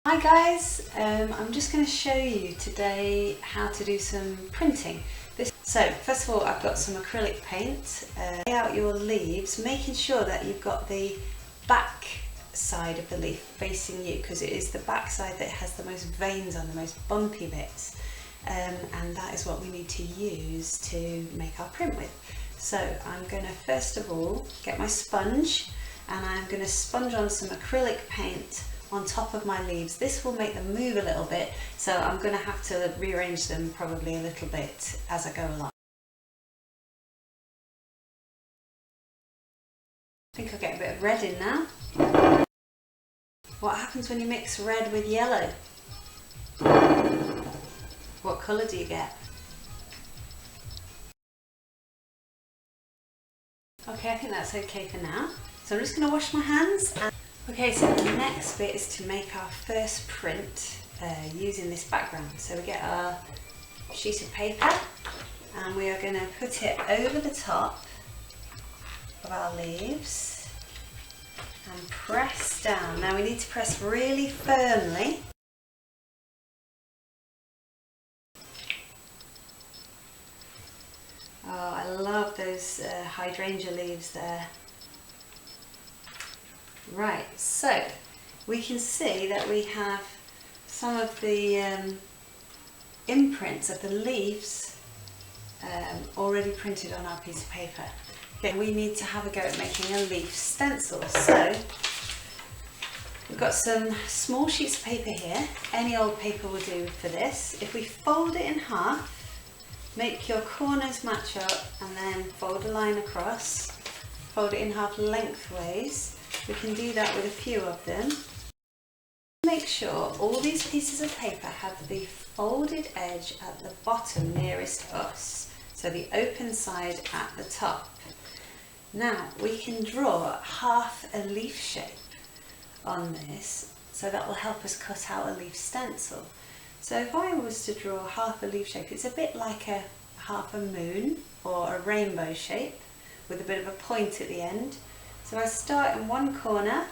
Hi guys, I'm just going to show you today how to do some printing. So first of all, I've got some acrylic paint. Lay out your leaves, making sure that you've got the back side of the leaf facing you, because it is the back side that has the most veins on, the most bumpy bits, and that is what we need to use to make our print with. So I'm going to first of all get my sponge, and I'm going to sponge on some acrylic paint on top of my leaves. This will make them move a little bit, so I'm going to have to rearrange them probably a little bit as I go along. I think I'll get a bit of red in now. What happens when you mix red with yellow? What colour do you get? Okay, I think that's okay for now. So I'm just going to wash my hands. Okay, so the next bit is to make our first print using this background. So we get our sheet of paper and we are going to put it over the top of our leaves and press down. Now we need to press really firmly. Oh, I love those hydrangea leaves there. Right, so we can see that we have some of the imprints of the leaves already printed on our piece of paper. Okay, we need to have a go at making a leaf stencil. So we've got some small sheets of paper here. Any old paper will do for this. If we fold it in half, make your corners match up and then fold a line across, fold it in half lengthways. We can do that with a few of them. Make sure all these pieces of paper have the folded edge at the bottom nearest us, so the open side at the top. Now we can draw half a leaf shape on this, so that will help us cut out a leaf stencil. So if I was to draw half a leaf shape, it's a bit like a half a moon or a rainbow shape with a bit of a point at the end. So I start in one corner,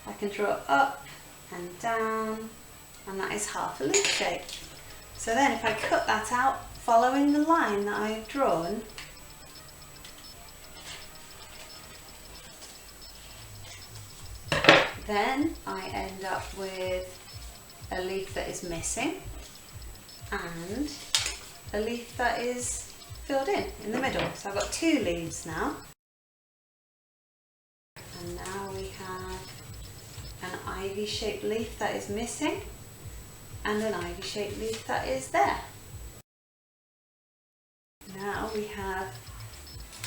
I can draw up and down, and that is half a leaf shape. So then if I cut that out following the line that I've drawn, then I end up with a leaf that is missing and a leaf that is filled in the middle. So I've got two leaves now. And now we have an ivy-shaped leaf that is missing and an ivy-shaped leaf that is there. Now we have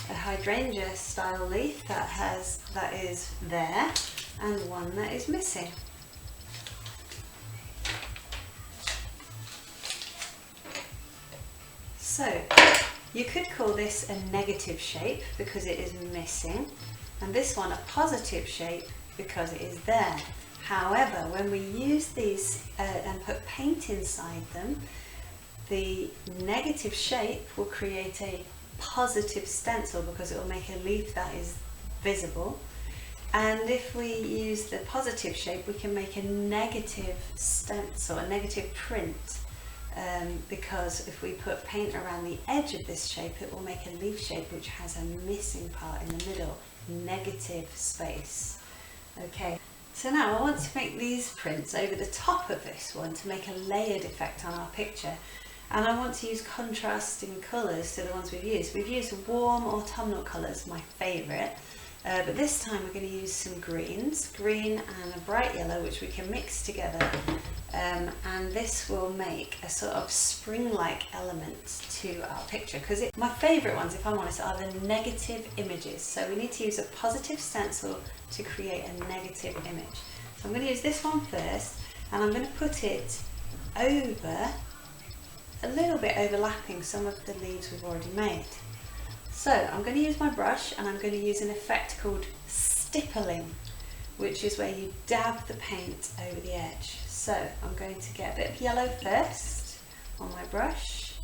a hydrangea style leaf that is there and one that is missing. So you could call this a negative shape because it is missing, and this one a positive shape because it is there. However, when we use these and put paint inside them, the negative shape will create a positive stencil because it will make a leaf that is visible. And if we use the positive shape, we can make a negative stencil, a negative print, because if we put paint around the edge of this shape, it will make a leaf shape which has a missing part in the middle, negative space. Okay, so now I want to make these prints over the top of this one to make a layered effect on our picture. And I want to use contrasting colours to the ones we've used. We've used warm autumnal colours, my favourite, but this time we're going to use some greens, green and a bright yellow, which we can mix together. And this will make a sort of spring-like element to our picture, because my favourite ones, if I'm honest, are the negative images. So we need to use a positive stencil to create a negative image. So I'm going to use this one first, and I'm going to put it over, a little bit overlapping some of the leaves we've already made. So I'm going to use my brush and I'm going to use an effect called stippling, which is where you dab the paint over the edge. So I'm going to get a bit of yellow first on my brush,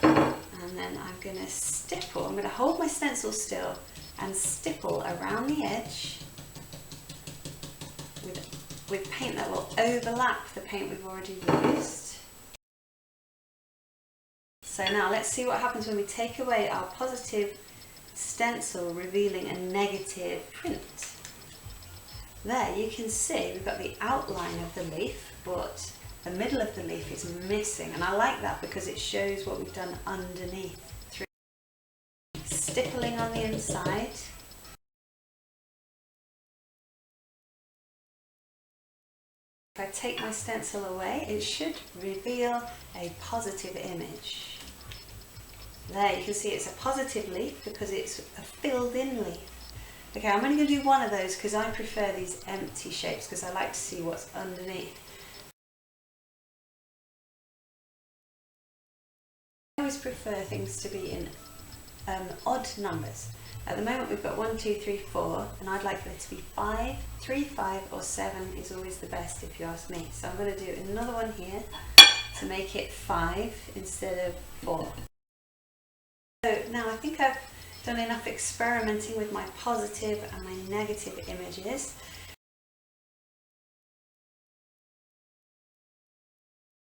and then I'm going to stipple. I'm going to hold my stencil still and stipple around the edge with with paint that will overlap the paint we've already used. So now let's see what happens when we take away our positive stencil revealing a negative print. There you can see we've got the outline of the leaf, but the middle of the leaf is missing, and I like that because it shows what we've done underneath. Through stippling on the inside. If I take my stencil away, it should reveal a positive image. There you can see it's a positive leaf because it's a filled in leaf. Okay, I'm only going to do one of those because I prefer these empty shapes because I like to see what's underneath. I always prefer things to be in odd numbers. At the moment we've got 1, 2, 3, 4, and I'd like there to be 5, 3, 5 or 7 is always the best if you ask me. So I'm going to do another one here to make it 5 instead of 4. So now I think I've done enough experimenting with my positive and my negative images.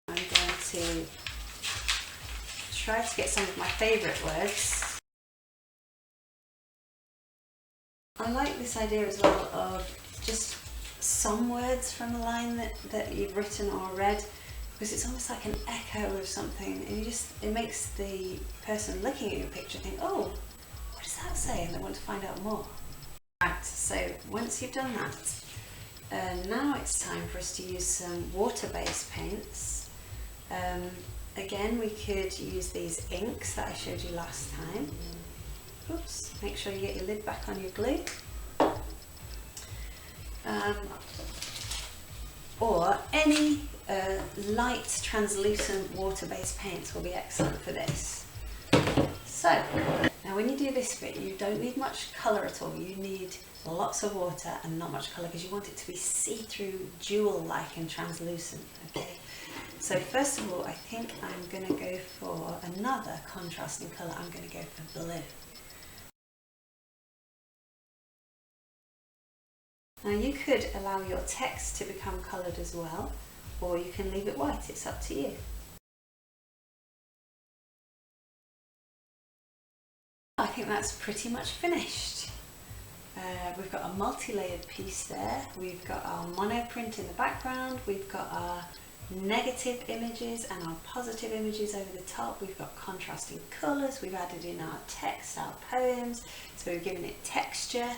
I'm going to try to get some of my favourite words. I like this idea as well of just some words from the line that you've written or read, because it's almost like an echo of something, and it makes the person looking at your picture think, oh, what does that say? And they want to find out more. Right, so once you've done that, now it's time for us to use some water-based paints. Again, we could use these inks that I showed you last time. Oops, make sure you get your lid back on your glue. Or any light translucent water-based paints will be excellent for this. So, now when you do this bit, you don't need much colour at all. You need lots of water and not much colour because you want it to be see-through, jewel-like and translucent, okay? So first of all, I think I'm going to go for another contrasting colour. I'm going to go for blue. Now you could allow your text to become coloured as well, or you can leave it white, it's up to you. I think that's pretty much finished. We've got a multi-layered piece there, we've got our monoprint in the background, we've got our negative images and our positive images over the top, we've got contrasting colours, we've added in our text, our poems, so we've given it texture.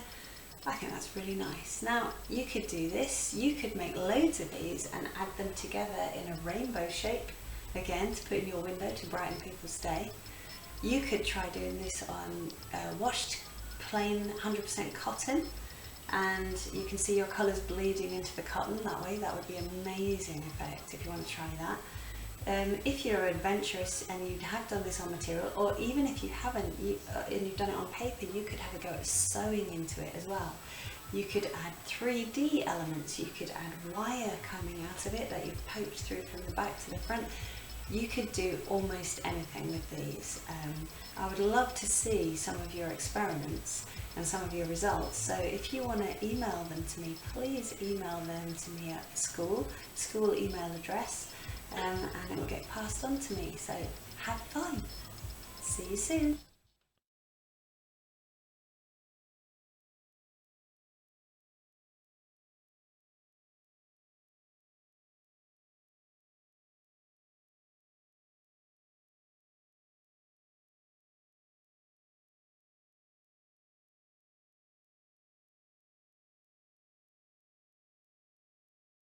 I think that's really nice. Now you could do this, you could make loads of these and add them together in a rainbow shape, again to put in your window to brighten people's day. You could try doing this on washed plain 100% cotton, and you can see your colours bleeding into the cotton that way. That would be an amazing effect if you want to try that. If you're adventurous and you have done this on material, or even if you haven't and you've done it on paper, you could have a go at sewing into it as well. You could add 3D elements, you could add wire coming out of it that you've poked through from the back to the front. You could do almost anything with these. I would love to see some of your experiments and some of your results, so if you want to email them to me, please email them to me at school email address, and it will get passed on to me. So have fun. See you soon.